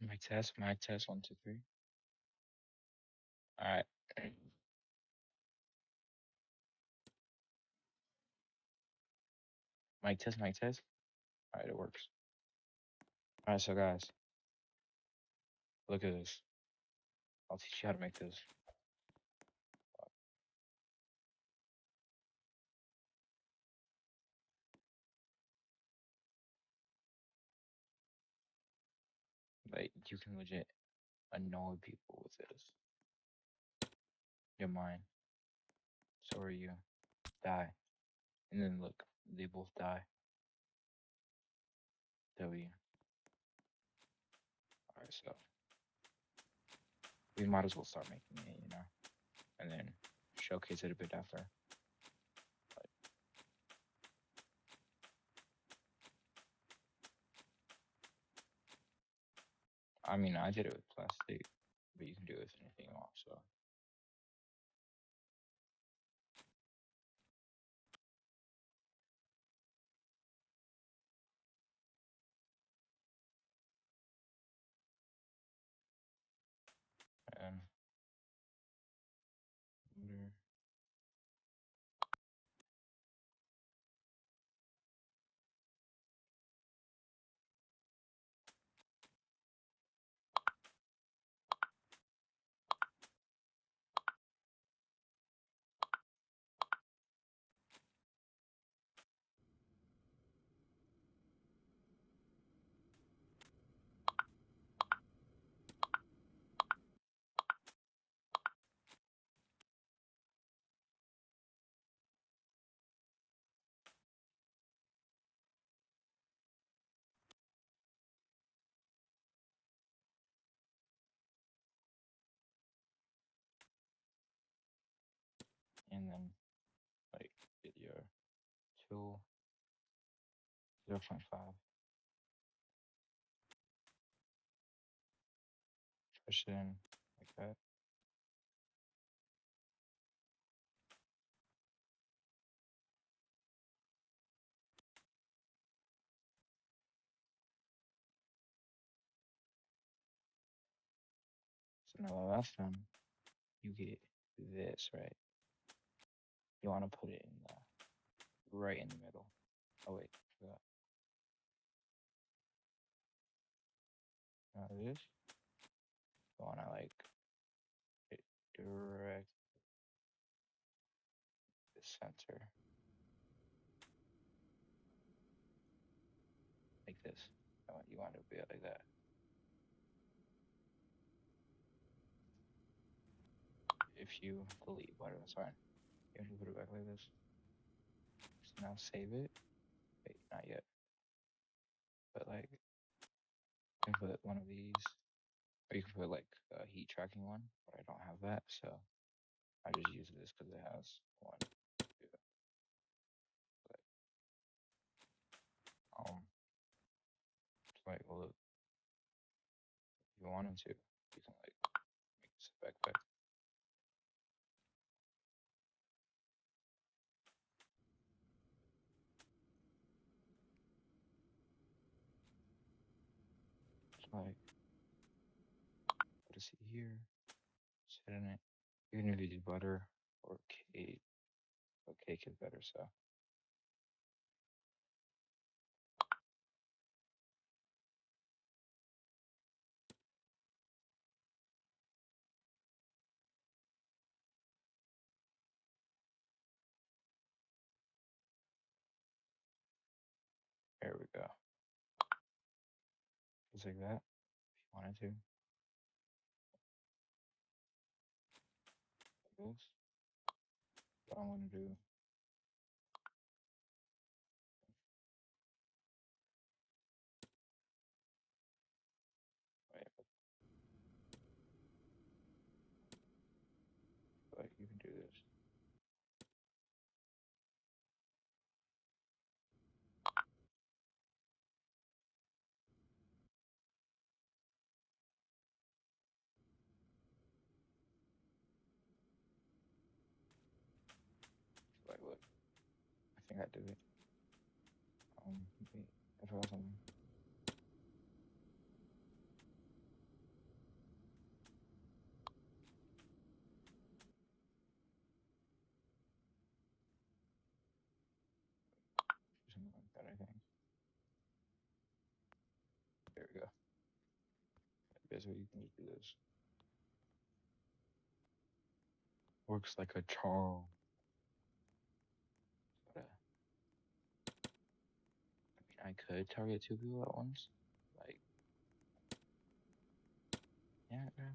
Mic test, 1, 2, 3. All right. Mic test, mic test. All right, it works. All right, so guys, look at this. I'll teach you how to make this. Like, you can legit annoy people with this. You're mine. So are you. Die. And then look, they both die. W. All right, so we might as well start making it, and then showcase it a bit after. I mean, I did it with plastic, but you can do it with anything you want. So and then like get your tool 0.5. Push it in like that. So now that's done, you get this, right? You want to put it in right in the middle. Oh wait, forgot. Now this, you want to like hit direct the center like this. You want to be like that. If you delete whatever, that's fine. You have to put it back like this. So now save it. Wait, not yet. But like, you can put one of these, or you can put like a heat tracking one, but I don't have that, so I just use this because it has one, two. But like, well, if you wanted to, you can like make this a backpack. Like, put a seat here, sit in it. Even if you do butter or cake, but cake is better. So there we go. Just like that. If you wanted to, like this. What I want to do. Wait, like you can do this. Like, look, I think I did it. Wait, I forgot something. we go. Basically, you can just do this. Works like a charm. But, I could target 2 people at once. Like, yeah, bro.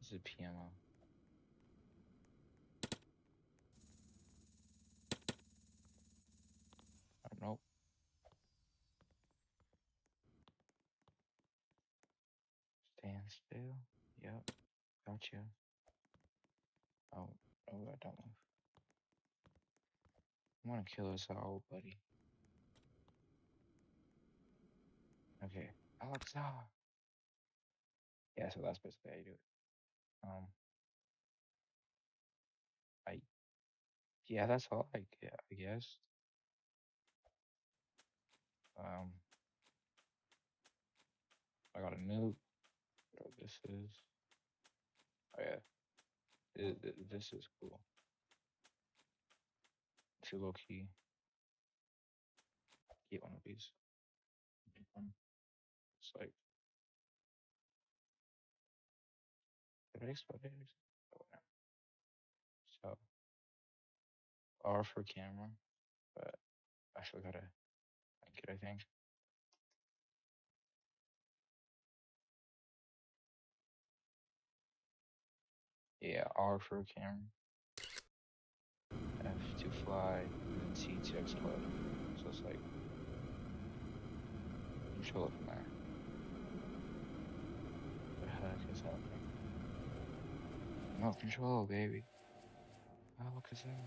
This is PMO. Oh, nope. Stand still. Yep. Gotcha. Oh, no, I don't move. I want to kill us all, buddy. Okay. Alexa. Yeah, so that's basically how you do it. I yeah, that's all I get, I guess. Um, I got a nuke. What this is? Oh yeah, this is cool. Too low key. Get one of these. It's like, did I explode it? Oh, no. So R for camera, but I actually gotta link it, I think. Yeah, R for camera, F to fly, and then T to explode. So it's like control it from there. What the heck is happening? No control, baby. Alakazam.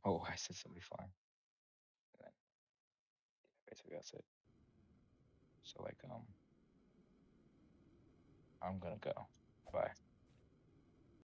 Oh, I said somebody flying. And then basically that's it. So like I'm gonna go. Bye.